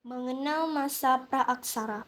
Mengenal masa praaksara.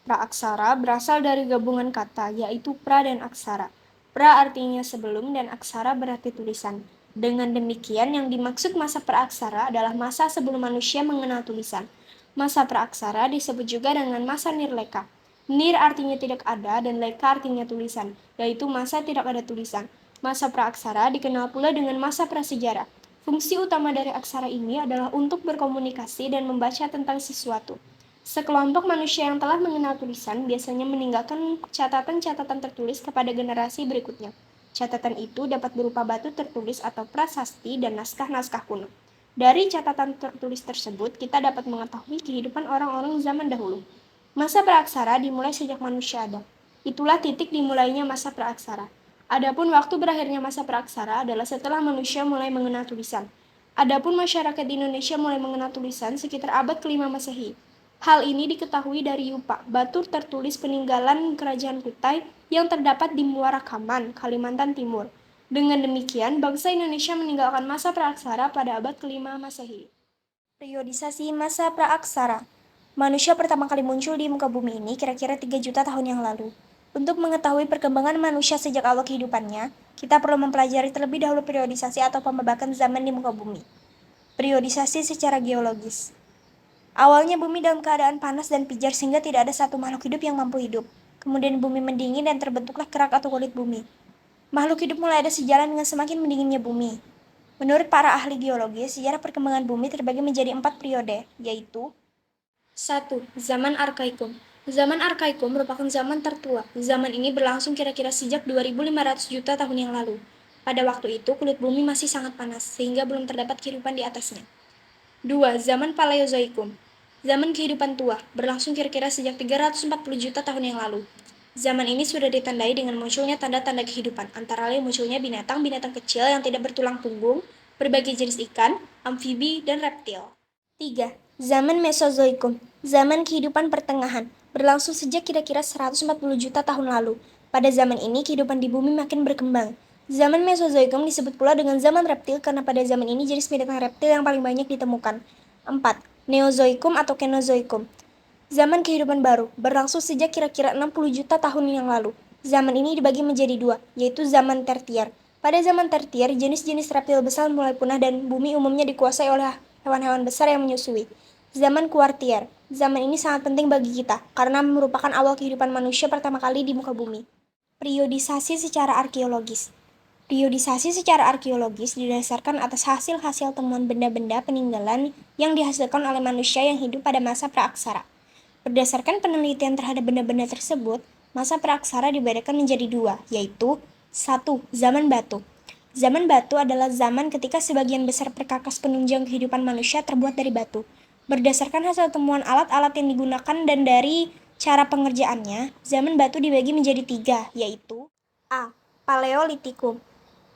Praaksara berasal dari gabungan kata, yaitu pra dan aksara. Pra artinya sebelum dan aksara berarti tulisan. Dengan demikian, yang dimaksud masa praaksara adalah masa sebelum manusia mengenal tulisan. Masa praaksara disebut juga dengan masa nirleka. Nir artinya tidak ada dan leka artinya tulisan, yaitu masa tidak ada tulisan. Masa praaksara dikenal pula dengan masa prasejarah. Fungsi utama dari aksara ini adalah untuk berkomunikasi dan membaca tentang sesuatu. Sekelompok manusia yang telah mengenal tulisan biasanya meninggalkan catatan-catatan tertulis kepada generasi berikutnya. Catatan itu dapat berupa batu tertulis atau prasasti dan naskah-naskah kuno. Dari catatan tertulis tersebut, kita dapat mengetahui kehidupan orang-orang zaman dahulu. Masa praaksara dimulai sejak manusia ada. Itulah titik dimulainya masa praaksara. Adapun waktu berakhirnya masa praaksara adalah setelah manusia mulai mengenal tulisan. Adapun masyarakat di Indonesia mulai mengenal tulisan sekitar abad ke-5 Masehi. Hal ini diketahui dari yupa, batu tertulis peninggalan Kerajaan Kutai yang terdapat di Muara Kaman, Kalimantan Timur. Dengan demikian, bangsa Indonesia meninggalkan masa praaksara pada abad ke-5 Masehi. Periodisasi masa praaksara. Manusia pertama kali muncul di muka bumi ini kira-kira 3 juta tahun yang lalu. Untuk mengetahui perkembangan manusia sejak awal kehidupannya, kita perlu mempelajari terlebih dahulu periodisasi atau pembebakan zaman di muka bumi. Periodisasi secara geologis. Awalnya bumi dalam keadaan panas dan pijar sehingga tidak ada satu makhluk hidup yang mampu hidup. Kemudian bumi mendingin dan terbentuklah kerak atau kulit bumi. Makhluk hidup mulai ada sejalan dengan semakin mendinginnya bumi. Menurut para ahli geologi, sejarah perkembangan bumi terbagi menjadi 4 periode, yaitu 1. Zaman Arkaikum. Zaman Arkaikum merupakan zaman tertua. Zaman ini berlangsung kira-kira sejak 2500 juta tahun yang lalu. Pada waktu itu, kulit bumi masih sangat panas, sehingga belum terdapat kehidupan di atasnya. 2. Zaman Paleozoikum. Zaman kehidupan tua, berlangsung kira-kira sejak 340 juta tahun yang lalu. Zaman ini sudah ditandai dengan munculnya tanda-tanda kehidupan, antara lain munculnya binatang-binatang kecil yang tidak bertulang punggung, berbagai jenis ikan, amfibi, dan reptil. 3. Zaman Mesozoikum. Zaman kehidupan pertengahan, berlangsung sejak kira-kira 140 juta tahun lalu. Pada zaman ini, kehidupan di bumi makin berkembang. Zaman Mesozoikum disebut pula dengan zaman reptil karena pada zaman ini jenis binatang reptil yang paling banyak ditemukan. 4. Neozoikum atau Kenozoikum. Zaman kehidupan baru, berlangsung sejak kira-kira 60 juta tahun yang lalu. Zaman ini dibagi menjadi dua, yaitu zaman tertier. Pada zaman tertier, jenis-jenis reptil besar mulai punah dan bumi umumnya dikuasai oleh hewan-hewan besar yang menyusui. Zaman kuartier. Zaman ini sangat penting bagi kita, karena merupakan awal kehidupan manusia pertama kali di muka bumi. Periodisasi secara arkeologis. Periodisasi secara arkeologis didasarkan atas hasil-hasil temuan benda-benda peninggalan yang dihasilkan oleh manusia yang hidup pada masa praaksara. Berdasarkan penelitian terhadap benda-benda tersebut, masa praaksara dibedakan menjadi dua, yaitu 1. Zaman batu. Zaman batu adalah zaman ketika sebagian besar perkakas penunjang kehidupan manusia terbuat dari batu. Berdasarkan hasil temuan alat-alat yang digunakan dan dari cara pengerjaannya, zaman batu dibagi menjadi 3, yaitu A. Paleolitikum.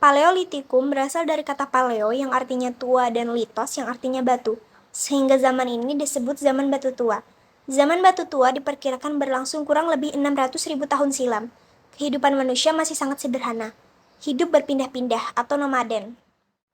Paleolitikum berasal dari kata paleo yang artinya tua dan litos yang artinya batu, sehingga zaman ini disebut zaman batu tua. Zaman batu tua diperkirakan berlangsung kurang lebih 600.000 tahun silam. Kehidupan manusia masih sangat sederhana. Hidup berpindah-pindah atau nomaden.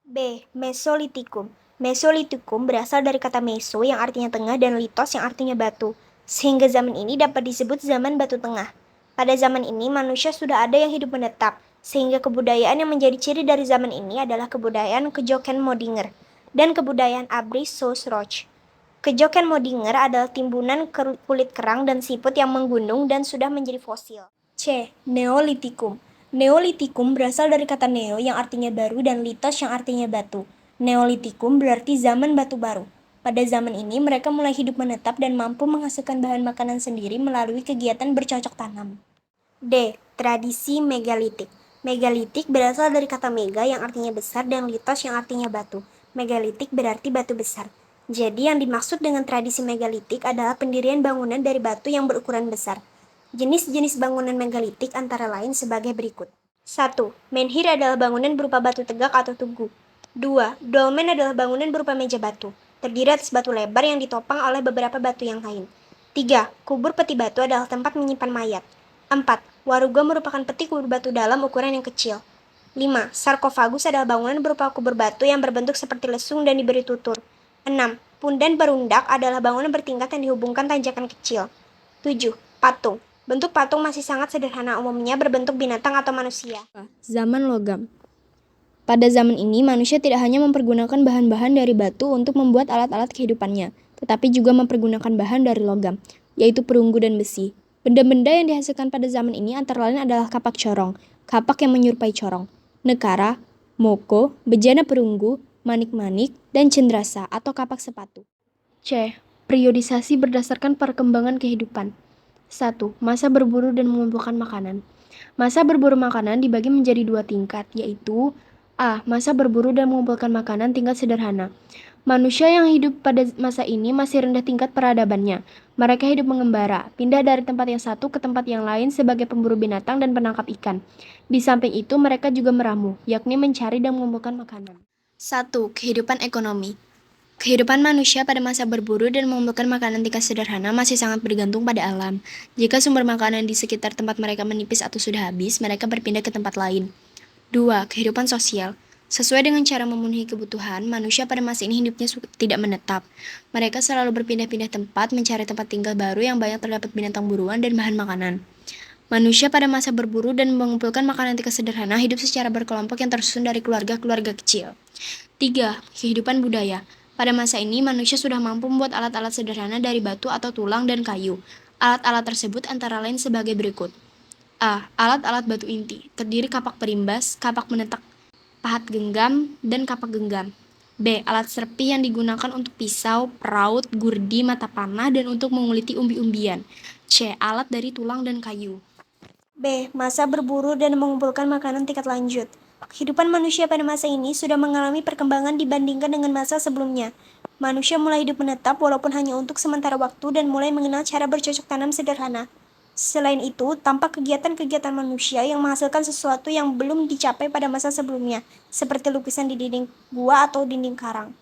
B. Mesolitikum. Mesolitikum berasal dari kata meso yang artinya tengah dan litos yang artinya batu, sehingga zaman ini dapat disebut zaman batu tengah. Pada zaman ini manusia sudah ada yang hidup menetap, sehingga kebudayaan yang menjadi ciri dari zaman ini adalah kebudayaan Kejoken Modinger dan kebudayaan Abris Sosroch. Kejoken Modinger adalah timbunan kulit kerang dan siput yang menggunung dan sudah menjadi fosil. C. Neolitikum. Neolitikum berasal dari kata neo yang artinya baru dan litos yang artinya batu. Neolitikum berarti zaman batu baru. Pada zaman ini mereka mulai hidup menetap dan mampu menghasilkan bahan makanan sendiri melalui kegiatan bercocok tanam. D. Tradisi megalitik. Megalitik berasal dari kata mega yang artinya besar dan litos yang artinya batu. Megalitik berarti batu besar. Jadi yang dimaksud dengan tradisi megalitik adalah pendirian bangunan dari batu yang berukuran besar. Jenis-jenis bangunan megalitik antara lain sebagai berikut. 1. Menhir adalah bangunan berupa batu tegak atau tugu. 2. Dolmen adalah bangunan berupa meja batu, terdiri atas batu lebar yang ditopang oleh beberapa batu yang lain. 3. Kubur peti batu adalah tempat menyimpan mayat. 4. Waruga merupakan peti kubur batu dalam ukuran yang kecil. 5. Sarkofagus adalah bangunan berupa kubur batu yang berbentuk seperti lesung dan diberi tutur. 6. Pundan berundak adalah bangunan bertingkat yang dihubungkan tanjakan kecil. 7. Patung. Bentuk patung masih sangat sederhana, umumnya berbentuk binatang atau manusia. Zaman logam. Pada zaman ini, manusia tidak hanya mempergunakan bahan-bahan dari batu untuk membuat alat-alat kehidupannya, tetapi juga mempergunakan bahan dari logam, yaitu perunggu dan besi. Benda-benda yang dihasilkan pada zaman ini antara lain adalah kapak corong, kapak yang menyerupai corong, nekara, moko, bejana perunggu, manik-manik, dan cendrasa atau kapak sepatu. C. Periodisasi berdasarkan perkembangan kehidupan. 1. Masa berburu dan mengumpulkan makanan. Masa berburu makanan dibagi menjadi dua tingkat, yaitu A. Masa berburu dan mengumpulkan makanan tingkat sederhana. Manusia yang hidup pada masa ini masih rendah tingkat peradabannya. Mereka hidup mengembara, pindah dari tempat yang satu ke tempat yang lain sebagai pemburu binatang dan penangkap ikan. Di samping itu, mereka juga meramu, yakni mencari dan mengumpulkan makanan. 1. Kehidupan ekonomi. Kehidupan manusia pada masa berburu dan mengumpulkan makanan tingkat sederhana masih sangat bergantung pada alam. Jika sumber makanan di sekitar tempat mereka menipis atau sudah habis, mereka berpindah ke tempat lain. 2. Kehidupan sosial. Sesuai dengan cara memenuhi kebutuhan, manusia pada masa ini hidupnya tidak menetap. Mereka selalu berpindah-pindah tempat, mencari tempat tinggal baru yang banyak terdapat binatang buruan dan bahan makanan. Manusia pada masa berburu dan mengumpulkan makanan tingkat sederhana hidup secara berkelompok yang tersusun dari keluarga-keluarga kecil. 3. Kehidupan budaya. Pada masa ini, manusia sudah mampu membuat alat-alat sederhana dari batu atau tulang dan kayu. Alat-alat tersebut antara lain sebagai berikut. A. Alat-alat batu inti, terdiri kapak perimbas, kapak menetak, pahat genggam, dan kapak genggam. B. Alat serpi yang digunakan untuk pisau, peraut, gurdi, mata panah, dan untuk menguliti umbi-umbian. C. Alat dari tulang dan kayu. B. Masa berburu dan mengumpulkan makanan tingkat lanjut. Kehidupan manusia pada masa ini sudah mengalami perkembangan dibandingkan dengan masa sebelumnya. Manusia mulai hidup menetap walaupun hanya untuk sementara waktu dan mulai mengenal cara bercocok tanam sederhana. Selain itu, tampak kegiatan-kegiatan manusia yang menghasilkan sesuatu yang belum dicapai pada masa sebelumnya, seperti lukisan di dinding gua atau dinding karang.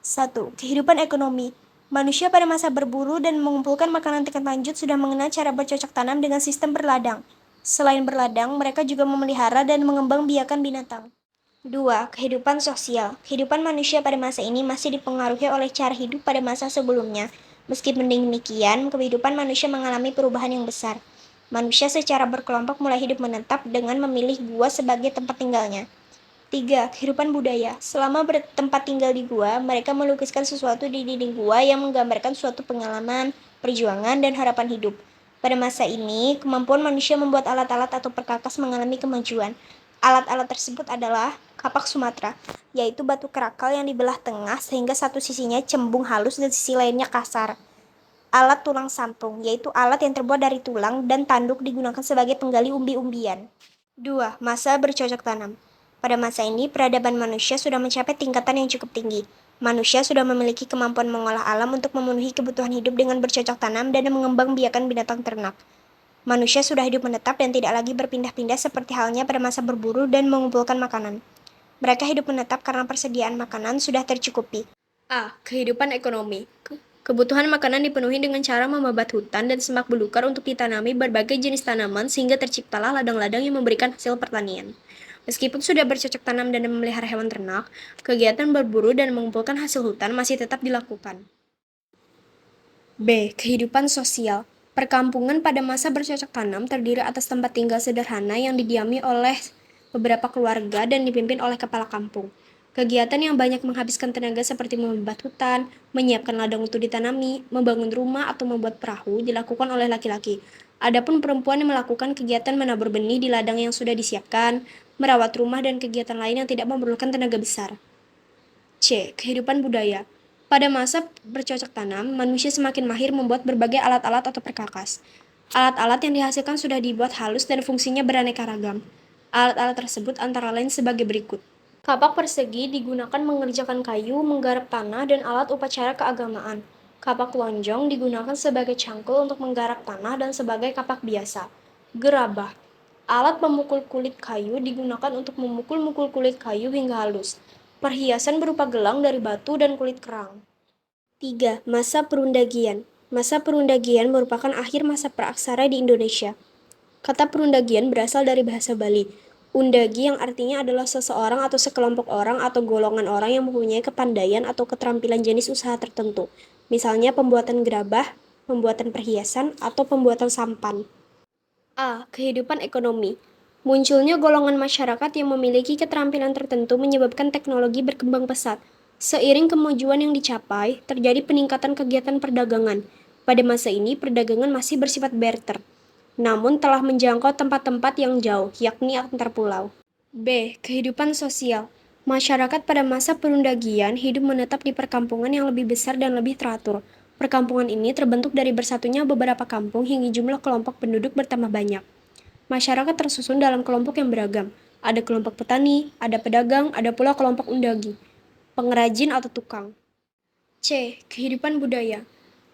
1. Kehidupan ekonomi. Manusia pada masa berburu dan mengumpulkan makanan tingkat lanjut sudah mengenal cara bercocok tanam dengan sistem berladang. Selain berladang, mereka juga memelihara dan mengembangbiakan binatang. 2. Kehidupan sosial. Kehidupan manusia pada masa ini masih dipengaruhi oleh cara hidup pada masa sebelumnya. Meskipun demikian, kehidupan manusia mengalami perubahan yang besar. Manusia secara berkelompok mulai hidup menetap dengan memilih gua sebagai tempat tinggalnya. 3. Kehidupan budaya. Selama bertempat tinggal di gua, mereka melukiskan sesuatu di dinding gua yang menggambarkan suatu pengalaman, perjuangan, dan harapan hidup. Pada masa ini, kemampuan manusia membuat alat-alat atau perkakas mengalami kemajuan. Alat-alat tersebut adalah kapak Sumatera, yaitu batu kerakal yang dibelah tengah sehingga satu sisinya cembung halus dan sisi lainnya kasar. Alat tulang sampung, yaitu alat yang terbuat dari tulang dan tanduk digunakan sebagai penggali umbi-umbian. 2. Masa bercocok tanam. Pada masa ini, peradaban manusia sudah mencapai tingkatan yang cukup tinggi. Manusia sudah memiliki kemampuan mengolah alam untuk memenuhi kebutuhan hidup dengan bercocok tanam dan mengembangbiakan binatang ternak. Manusia sudah hidup menetap dan tidak lagi berpindah-pindah seperti halnya pada masa berburu dan mengumpulkan makanan. Mereka hidup menetap karena persediaan makanan sudah tercukupi. A. Kehidupan ekonomi. Kebutuhan makanan dipenuhi dengan cara membabat hutan dan semak belukar untuk ditanami berbagai jenis tanaman sehingga terciptalah ladang-ladang yang memberikan hasil pertanian. Meskipun sudah bercocok tanam dan memelihara hewan ternak, kegiatan berburu dan mengumpulkan hasil hutan masih tetap dilakukan. B. Kehidupan sosial. Perkampungan pada masa bercocok tanam terdiri atas tempat tinggal sederhana yang didiami oleh beberapa keluarga dan dipimpin oleh kepala kampung. Kegiatan yang banyak menghabiskan tenaga seperti membabat hutan, menyiapkan ladang untuk ditanami, membangun rumah atau membuat perahu dilakukan oleh laki-laki. Adapun perempuan yang melakukan kegiatan menabur benih di ladang yang sudah disiapkan, merawat rumah dan kegiatan lain yang tidak memerlukan tenaga besar. C. Kehidupan budaya. Pada masa bercocok tanam, manusia semakin mahir membuat berbagai alat-alat atau perkakas. Alat-alat yang dihasilkan sudah dibuat halus dan fungsinya beraneka ragam. Alat-alat tersebut antara lain sebagai berikut. Kapak persegi digunakan mengerjakan kayu, menggarap tanah, dan alat upacara keagamaan. Kapak lonjong digunakan sebagai cangkul untuk menggarap tanah dan sebagai kapak biasa. Gerabah. Alat pemukul kulit kayu digunakan untuk memukul-mukul kulit kayu hingga halus. Perhiasan berupa gelang dari batu dan kulit kerang. 3. Masa perundagian. Masa perundagian merupakan akhir masa praaksara di Indonesia. Kata perundagian berasal dari bahasa Bali. Undagi yang artinya adalah seseorang atau sekelompok orang atau golongan orang yang mempunyai kepandaian atau keterampilan jenis usaha tertentu. Misalnya pembuatan gerabah, pembuatan perhiasan, atau pembuatan sampan. A. Kehidupan ekonomi. Munculnya golongan masyarakat yang memiliki keterampilan tertentu menyebabkan teknologi berkembang pesat. Seiring kemajuan yang dicapai, terjadi peningkatan kegiatan perdagangan. Pada masa ini, perdagangan masih bersifat barter, namun telah menjangkau tempat-tempat yang jauh, yakni antar pulau. B. Kehidupan sosial. Masyarakat pada masa perundagian hidup menetap di perkampungan yang lebih besar dan lebih teratur. Perkampungan ini terbentuk dari bersatunya beberapa kampung hingga jumlah kelompok penduduk bertambah banyak. Masyarakat tersusun dalam kelompok yang beragam. Ada kelompok petani, ada pedagang, ada pula kelompok undagi, pengrajin atau tukang. C. Kehidupan budaya.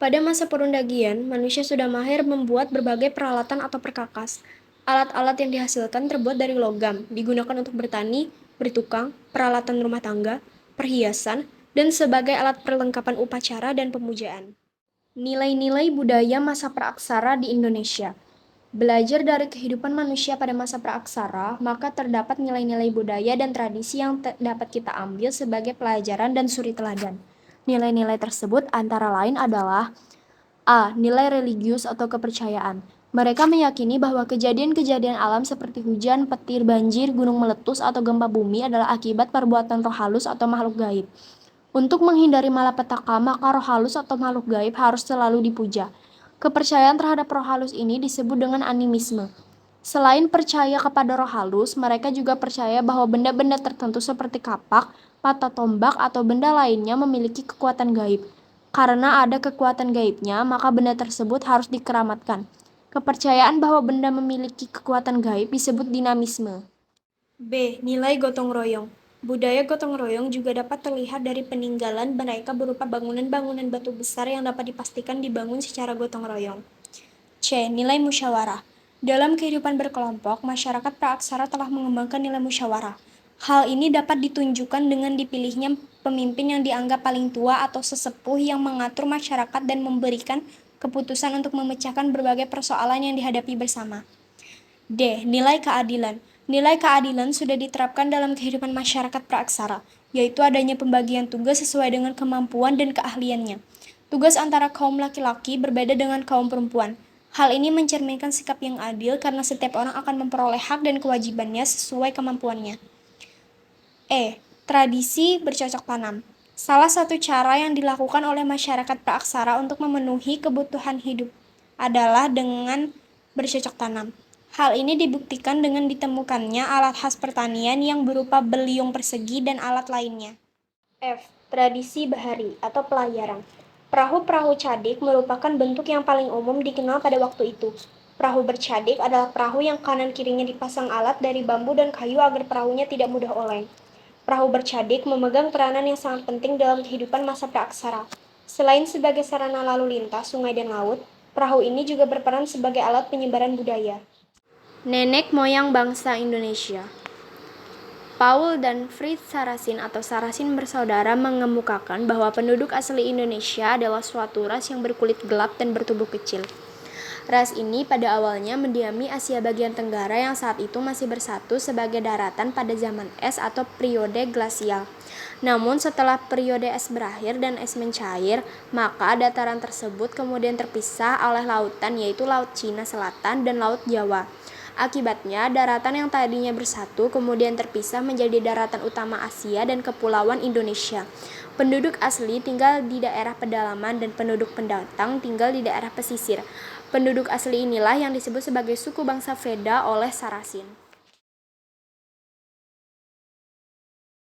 Pada masa perundagian, manusia sudah mahir membuat berbagai peralatan atau perkakas. Alat-alat yang dihasilkan terbuat dari logam, digunakan untuk bertani, bertukang, peralatan rumah tangga, perhiasan, dan sebagai alat perlengkapan upacara dan pemujaan. Nilai-nilai budaya masa praaksara di Indonesia. Belajar dari kehidupan manusia pada masa praaksara, maka terdapat nilai-nilai budaya dan tradisi yang dapat kita ambil sebagai pelajaran dan suri teladan. Nilai-nilai tersebut antara lain adalah A. Nilai religius atau kepercayaan. Mereka meyakini bahwa kejadian-kejadian alam seperti hujan, petir, banjir, gunung meletus, atau gempa bumi adalah akibat perbuatan roh halus atau makhluk gaib. Untuk menghindari malapetaka, maka roh halus atau makhluk gaib harus selalu dipuja. Kepercayaan terhadap roh halus ini disebut dengan animisme. Selain percaya kepada roh halus, mereka juga percaya bahwa benda-benda tertentu seperti kapak, mata tombak, atau benda lainnya memiliki kekuatan gaib. Karena ada kekuatan gaibnya, maka benda tersebut harus dikeramatkan. Kepercayaan bahwa benda memiliki kekuatan gaib disebut dinamisme. B. Nilai gotong royong. Budaya gotong royong juga dapat terlihat dari peninggalan mereka berupa bangunan-bangunan batu besar yang dapat dipastikan dibangun secara gotong royong. C. Nilai musyawarah. Dalam kehidupan berkelompok, masyarakat praaksara telah mengembangkan nilai musyawarah. Hal ini dapat ditunjukkan dengan dipilihnya pemimpin yang dianggap paling tua atau sesepuh yang mengatur masyarakat dan memberikan keputusan untuk memecahkan berbagai persoalan yang dihadapi bersama. D. Nilai keadilan. Nilai keadilan sudah diterapkan dalam kehidupan masyarakat praaksara, yaitu adanya pembagian tugas sesuai dengan kemampuan dan keahliannya. Tugas antara kaum laki-laki berbeda dengan kaum perempuan. Hal ini mencerminkan sikap yang adil karena setiap orang akan memperoleh hak dan kewajibannya sesuai kemampuannya. E. Tradisi bercocok tanam. Salah satu cara yang dilakukan oleh masyarakat praaksara untuk memenuhi kebutuhan hidup adalah dengan bercocok tanam. Hal ini dibuktikan dengan ditemukannya alat khas pertanian yang berupa beliung persegi dan alat lainnya. F. Tradisi bahari atau pelayaran. Perahu-perahu cadik merupakan bentuk yang paling umum dikenal pada waktu itu. Perahu bercadik adalah perahu yang kanan kirinya dipasang alat dari bambu dan kayu agar perahunya tidak mudah oleng. Perahu bercadik memegang peranan yang sangat penting dalam kehidupan masa praaksara. Selain sebagai sarana lalu lintas sungai dan laut, perahu ini juga berperan sebagai alat penyebaran budaya. Nenek moyang bangsa Indonesia. Paul dan Fritz Sarasin atau Sarasin bersaudara mengemukakan bahwa penduduk asli Indonesia adalah suatu ras yang berkulit gelap dan bertubuh kecil. Ras ini pada awalnya mendiami Asia bagian Tenggara yang saat itu masih bersatu sebagai daratan pada zaman es atau periode glasial. Namun setelah periode es berakhir dan es mencair, maka dataran tersebut kemudian terpisah oleh lautan yaitu Laut Cina Selatan dan Laut Jawa. Akibatnya, daratan yang tadinya bersatu kemudian terpisah menjadi daratan utama Asia dan kepulauan Indonesia. Penduduk asli tinggal di daerah pedalaman dan penduduk pendatang tinggal di daerah pesisir. Penduduk asli inilah yang disebut sebagai suku bangsa Veda oleh Sarasin.